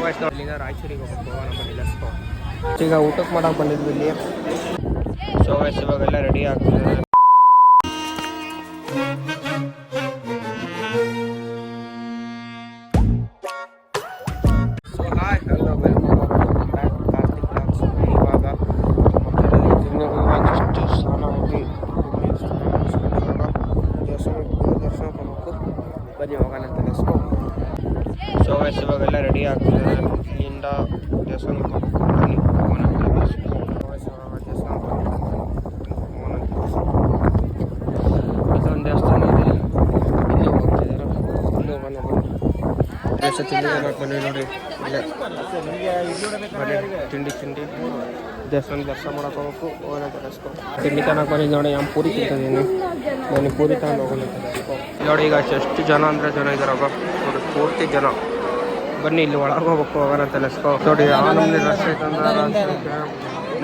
ಇಲ್ಲಿಂದ ರಾಯಚೂರಿಗೆ ಹೋಗ್ಬೇಕು ನಮ್ಮ ಲೆಸ್ಕೋ. ಈಗ ಊಟಕ್ಕೆ ಮಾಡೋಕೆ ಬಂದಿದ್ವಿ ಇಲ್ಲಿ. ಸೊ ಗೈಸ್ ಇವಾಗೆಲ್ಲ ರೆಡಿ ಆಗ್ತಿದ್ದಾರೆ. So hi hello welcome back Karthik blogs. ಇವಾಗ ಜಸ್ಟ್ ಸ್ನಾನ ಹೋಗಿ ದರ್ಶನ ಕೊಡಬೇಕು. ಬನ್ನಿ ಹೋಗೋಣ ಅಂತ ಲೆಸ್ಕೋ. ಸೊ ಗೈಸ್ ಇವಾಗೆಲ್ಲ ರೆಡಿ ಆಗ್ತಿದ್ದಾರೆ. ಇಲ್ಲಿಂದ ದೇವಸ್ಥಾನಕ್ಕೆ ಹೋಗ್ಬೇಕು. ಬನ್ನಿ ಹೋಗೋಣ ಅಂತ ಲೆಸ್ಕೋ. ಇದೊಂದು ದೇವಸ್ಥಾನ ಇದೆ, ಇಲ್ಲಿ ಹೋಗ್ತಿದ್ದಾರೆ. ಇಲ್ಲಿ ಹೋಗೋಣ ಬನ್ನಿ ನೋಡಿ. ಇಲ್ಲೇ ಬನ್ನಿ ತಿಂಡಿ ದೇವಸ್ಥಾನ ದರ್ಶನ ಮಾಡೋಕೆ ಹೋಗ್ಬೇಕು. ಹೋಗೋಣ ಅಂತ ಲೆಸ್ಕೋ. ತಿಂಡಿ ತನಕ ಬಂದಿದ್ದು ನೋಡಿ. ನಾನು ಪೂರಿ ತಿಂತಿದ್ದೀನಿ. ಬನ್ನಿ ಪೂರಿ ತಗೊಂಡು ಹೋಗೋಣ ಅಂತ ಲೆಸ್ಕೋ. ನೋಡಿ ಈಗ ಎಷ್ಟು ಜನ ಅಂದರೆ ಜನ ಇದ್ದಾರಪ್ಪ ನೋಡಿ, ಪೂರ್ತಿ ಜನ. ಬನ್ನಿ ಇಲ್ಲಿ ಒಳಗೆ ಹೋಗ್ಬೇಕು. ಹೋಗೋಣ ಅಂತ ಲೆಸ್ಕೋ. ನೋಡಿ ಯಾವ ನಮ್ಮನೆ ರಶ್ ಐತಂದ್ರೆ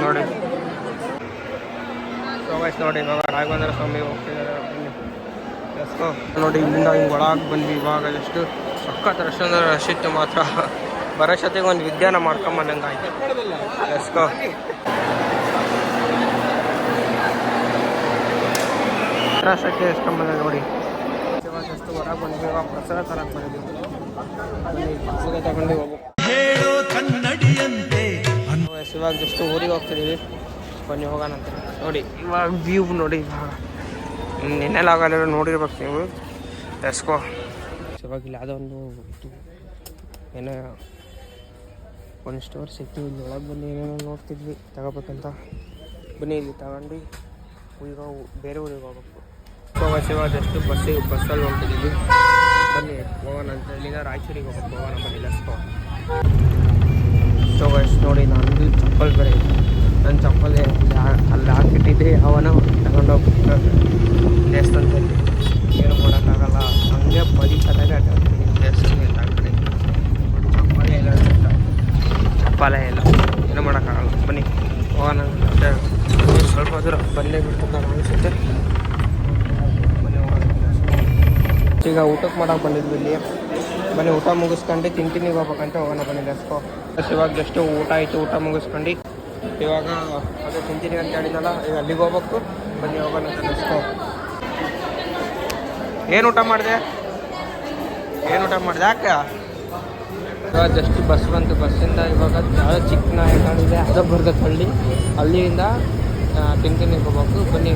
ನೋಡಿ. ಸೊ ಗೈಸ್ ನೋಡಿ ಇವಾಗ ರಾಘವೇಂದ್ರ ಸ್ವಾಮಿ ಹೋಗ್ತಿದ್ದಾರೆ. ಬನ್ನಿ ಲೆಸ್ಕೋ. ನೋಡಿ ಇಲ್ಲಿಂದ ಹಿಂಗೆ ಒಳಗೆ ಬಂದ್ವಿ. ಇವಾಗ ಎಷ್ಟು ಸಖತ್ ರಶ್ ಅಂದ್ರೆ ರಶ್ ಇತ್ತು ಮಾತ್ರ. ಬರೋ ಜೊತೆಗೆ ಒಂದು ವಿದ್ಯಾನ ಮಾಡ್ಕೊಂಬಂದಂಗೆ ಆಯ್ತು. ಲೆಸ್ಕೋ. ರಾಷ್ಟ್ರಕ್ಕೆ ಎಸ್ಕೊಂಬಂದ ನೋಡಿ. ಇವಾಗ ಎಷ್ಟು ಹೊರಗೆ ಬಂದ್ವಿ. ಇವಾಗ ಪ್ರಸಾದ ತರಕ್ಕೆ ಬಂದಿದ್ದೀವಿ. ಪ್ರಸಾದ ತಗೊಂಡು ಹೋಗ್ಬೇಕು. ಇವಾಗ ಜಸ್ಟ್ ಊರಿಗೆ ಹೋಗ್ತಿದ್ದೀವಿ. ಬನ್ನಿ ಹೋಗೋಣ ಅಂತ ನೋಡಿ. ಇವಾಗ ವ್ಯೂ ನೋಡಿ. ಇವಾಗ ನೆನ್ನೆಲಾಗಲ್ಲ ನೋಡಿರ್ಬೇಕು ನೀವು. ಲೆಸ್ಕೋ. ಇವಾಗ ಇಲ್ಲಿ ಯಾವುದೋ ಒಂದು ಏನೋ ಒಂದು ಸ್ಟೋರ್ ಸಿಕ್ತು. ಇಲ್ಲಿ ಒಳಗೆ ಬಂದು ಏನೇನೋ ನೋಡ್ತಿದ್ವಿ ತಗೋಬೇಕಂತ. ಬನ್ನಿ ಇಲ್ಲಿ ತಗೊಂಡು ಈಗ ಬೇರೆ ಊರಿಗೆ ಹೋಗ್ಬೇಕು. ಇವಾಗ ಜಸ್ಟ್ ಬಸ್ಸಲ್ಲಿ ಹೊಂಟಿದ್ದೀವಿ. ಬನ್ನಿ ಹೋಗೋಣ ಅಂತ. ಇಲ್ಲಿಂದ ರಾಯಚೂರಿಗೆ ಹೋಗ್ಬೇಕು. ಹೋಗೋಣ ಬನ್ನಿ ಲೆಸ್ಕೋ. ಸೊ ಗೈಸ್ ನೋಡಿ ನಂದು ಚಪ್ಪಲ್ ಬೇರೆ ಇದೆ. ನನ್ನ ಚಪ್ಪಲ್ ಅಲ್ಲಿ ಹಾಕಿಟ್ಟಿದ್ದೆ. ಅವನ ತಗೊಂಡೋಗ್ಬೇಕು ದೇವಸ್ಥಾನದಲ್ಲಿ. ಏನು ಮಾಡೋಕ್ಕಾಗಲ್ಲ, ಹಂಗೆ ಬರೀ ಕಡೆಗೆ ಅಡ್ಡಾಡ್ತೀನಿ ದೇವಸ್ಥಾನ ಎಲ್ಲ ಕಡೆ. ಚಪ್ಪಲೇ ಇಲ್ಲ, ಏನು ಮಾಡೋಕ್ಕಾಗಲ್ಲ. ಬನ್ನಿ ಹೋಗೋಣ. ಅದೇ ಸ್ವಲ್ಪ ದೂರ ಬಂದೇ ಬಿಡ್ತದೆ ಅನಿಸುತ್ತೆ. ಬನ್ನಿ ಹೋಗೋಣ. ಈಗ ಊಟಕ್ಕೆ ಮಾಡೋಕೆ ಬಂದಿದ್ವಿ ಇಲ್ಲಿ. ಬನ್ನಿ ಊಟ ಮುಗಿಸ್ಕೊಂಡು ತಿಂತೀನಿ ಹೋಗ್ಬೇಕಂತ ಹೋಗೋಣ ಬನ್ನಿ ಲೆಸ್ಕೋ. ಇವಾಗ ಜಸ್ಟ್ ಊಟ ಆಯಿತು. ಊಟ ಮುಗಿಸ್ಕೊಂಡು ಇವಾಗ ಅದೇ ತಿಂತೀನಿ ಅಂತ ಹೇಳಿದ್ನಲ್ಲ, ಈಗ ಅಲ್ಲಿಗೆ ಹೋಗ್ಬೇಕು. ಬನ್ನಿ ಹೋಗೋಣ ಅಂತ ಲೆಸ್ಕೋ. ಏನು ಊಟ ಮಾಡಿದೆ ಯಾಕೆ? ಇವಾಗ ಜಸ್ಟ್ ಬಸ್ ಬಂತು. ಬಸ್ಸಿಂದ ಇವಾಗ ಯಾವುದೋ ಚಿಕ್ಕ ನಾಯಕನಿದೆ ಅದೋ ಬರ್ತದೆ ಹಳ್ಳಿ. ಅಲ್ಲಿಂದ ತಿಂತೀನಿ ಹೋಗ್ಬೇಕು. ಬನ್ನಿ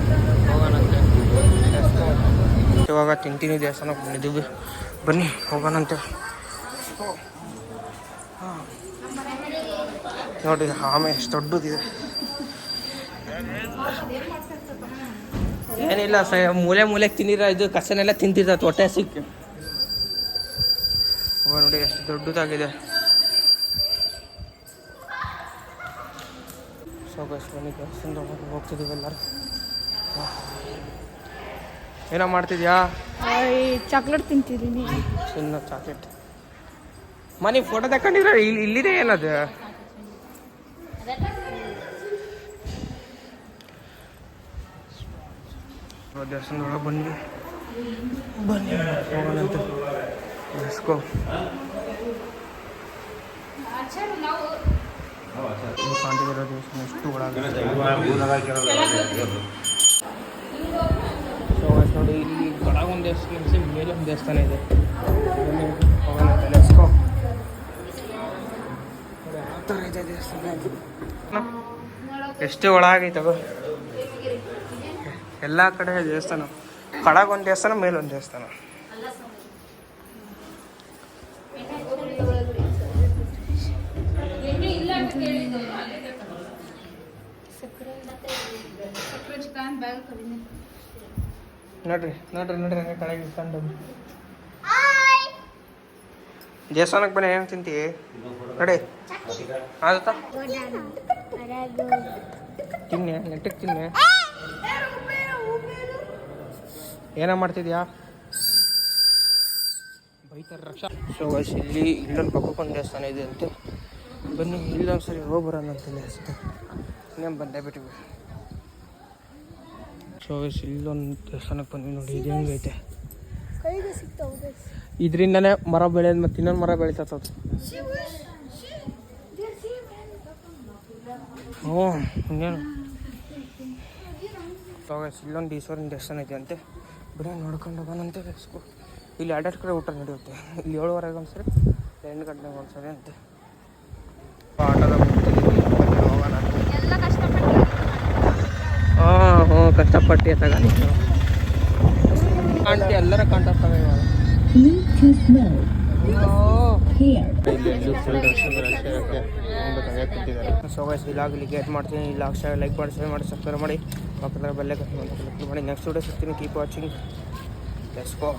ಹೋಗೋಣಂತೆ ಲೆಸ್ಕೋ. ಇವಾಗ ತಿಂತೀನಿ ದೇವಸ್ಥಾನಕ್ಕೆ ಬಂದಿದ್ದೀವಿ. ಬನ್ನಿ ಹೋಗೋಣಂತೆ. ನೋಡಿ ಆಮೆ ಎಷ್ಟು ದೊಡ್ಡದಿದೆ. ಏನಿಲ್ಲ ಮೂಲೆಗೆ ತಿಂದಿರ ಇದು ಕಸನೆಲ್ಲ ತಿಂತಿರ್ತದೆ ಹೊಟ್ಟೆ ಸಿಕ್ಕಿ. ನೋಡಿ ಎಷ್ಟು ದೊಡ್ಡದಾಗಿದೆ. ಸೊ ಗೈಸ್ ಬನ್ನಿ ದೇವಸ್ಥಾನದ ಹೋಗ್ತಿದ್ದೀವಿ ಎಲ್ಲರೂ. ಏನೋ ಮಾಡ್ತಿದ್ಯಾ? ಚಾಕ್ಲೇಟ್ ತಿಂತಿದ್ದೀನಿ. ಚಿನ್ನ ಚಾಕ್ಲೇಟ್. ಮನೆ ಫೋಟೋ ತಗೊಂಡಿದ್ರೆ ಇಲ್ಲಿದೆ ಏನದು? ದೇವಸ್ಥಾನದೊಳಗೆ ಬನ್ನಿ ಹೋಗೋಣಂತೆ ಲೆಸ್ಕೋ. ಕಾಂತಿರೋ ದೇವಸ್ಥಾನ ಎಷ್ಟು ಒಳಗೆ ನೋಡಿ. ಇಲ್ಲಿ ಒಳಗೆ ಒಂದು ದೇವಸ್ಥಾನ ಮೇಲೆ ಒಂದು ದೇವಸ್ಥಾನ ಇದೆ. ಹೋಗೋಣಂತೆ ಲೆಸ್ಕೋ. ಯಾವ ಥರ ಇದೆ ದೇವಸ್ಥಾನ? ಎಷ್ಟು ಒಳಗೈತವ. ಎಲ್ಲ ಕಡೆ ದೇವಸ್ಥಾನ. ಕಡಗೊಂದು ದೇವಸ್ಥಾನ, ಮೇಲೊಂದು ದೇವಸ್ಥಾನ. ನೋಡ್ರಿ ಕಡೆಗೆ ಇಟ್ಕೊಂಡು ದೇವಸ್ಥಾನಕ್ಕೆ ಬನ್ನಿ. ಏನು ತಿಂತಿ ನೋಡಿ ಆದತ್ತ ತಿನ್ನೆ ನೆಟ್ಟಕ್ಕೆ ತಿನ್ನೆ. ಏನ ಮಾಡ್ತಿದ್ಯಾ? ಬೈತಾರೆ ರಕ್ಷಾ. ಸೊ ಗೈಸ್ ಇಲ್ಲೊಂದು ಬಕ್ಕೊಂದು ದೇವಸ್ಥಾನ ಇದೆ ಅಂತೆ. ಬನ್ನಿ ಇಲ್ಲೊಂದ್ಸರಿ ಹೋಗಿ ಬರೋಣ ಅಂತೇಳಿ ಅಷ್ಟೇ. ಇನ್ನೇನು ಬಂದೇ ಬಿಟ್ಟಿವಿ. ಸೊ ಗೈಸ್ ಇಲ್ಲೊಂದು ದೇವಸ್ಥಾನಕ್ಕೆ ಬಂದ್ವಿ ನೋಡಿ. ಇದು ಹೆಂಗೈತೆ ಇದರಿಂದನೇ ಮರ ಬೆಳೆಯೋದು. ಮತ್ತು ಇನ್ನೊಂದು ಮರ ಬೆಳೀತದ. ಹ್ಞೂ ಇನ್ನೇನು ಇಲ್ಲೊಂದು ಈಶ್ವರನ ದೇವಸ್ಥಾನ ಐತೆ ಅಂತೆ ಬಿಡ ನೋಡ್ಕೊಂಡು ಹೋಗೋಣಂತೆ ಬೆಳೆಸ್ಕೊ. ಇಲ್ಲಿ ಎರಡೆರಡು ಕಡೆ ಊಟ ನಡೆಯುತ್ತೆ. ಇಲ್ಲಿ 7:30 ಒಂದ್ಸರಿ 8 ಗಂಟೆಗೆ ಒಂದ್ಸರಿ ಅಂತೆ. ಆಟೋದ ಹೋಗೋಣ. ಹ್ಞೂ ಕಷ್ಟಪಟ್ಟು ತಗೊಂಡು ಕಾಣ್ತಿ ಎಲ್ಲರ ಕಾಣ್ತಾವೆ ಇವಾಗ. ಸೊ ಗೈಸ್ ಇಲ್ಲಾಗಲಿ ಗೇಟ್ ಮಾಡ್ತೀನಿ. ಇಲ್ಲ ಅಕ್ಷರ ಲೈಕ್ ಮಾಡಿ ಶೇರ್ ಮಾಡಿ ಸಬ್ಸ್ಕ್ರೈಬ್ ಮಾಡಿ ಪಕ್ಕದ ಬೆಲ್ಲೆ ಕ್ಲಿಕ್ ಮಾಡಿ. ನೆಕ್ಸ್ಟ್ ವಿಡಿಯೋ ಸಿಗ್ತೀನಿ. Keep watching. Let's go.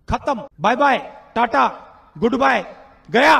खत्म. बाय बाय टाटा गुड बाय गया.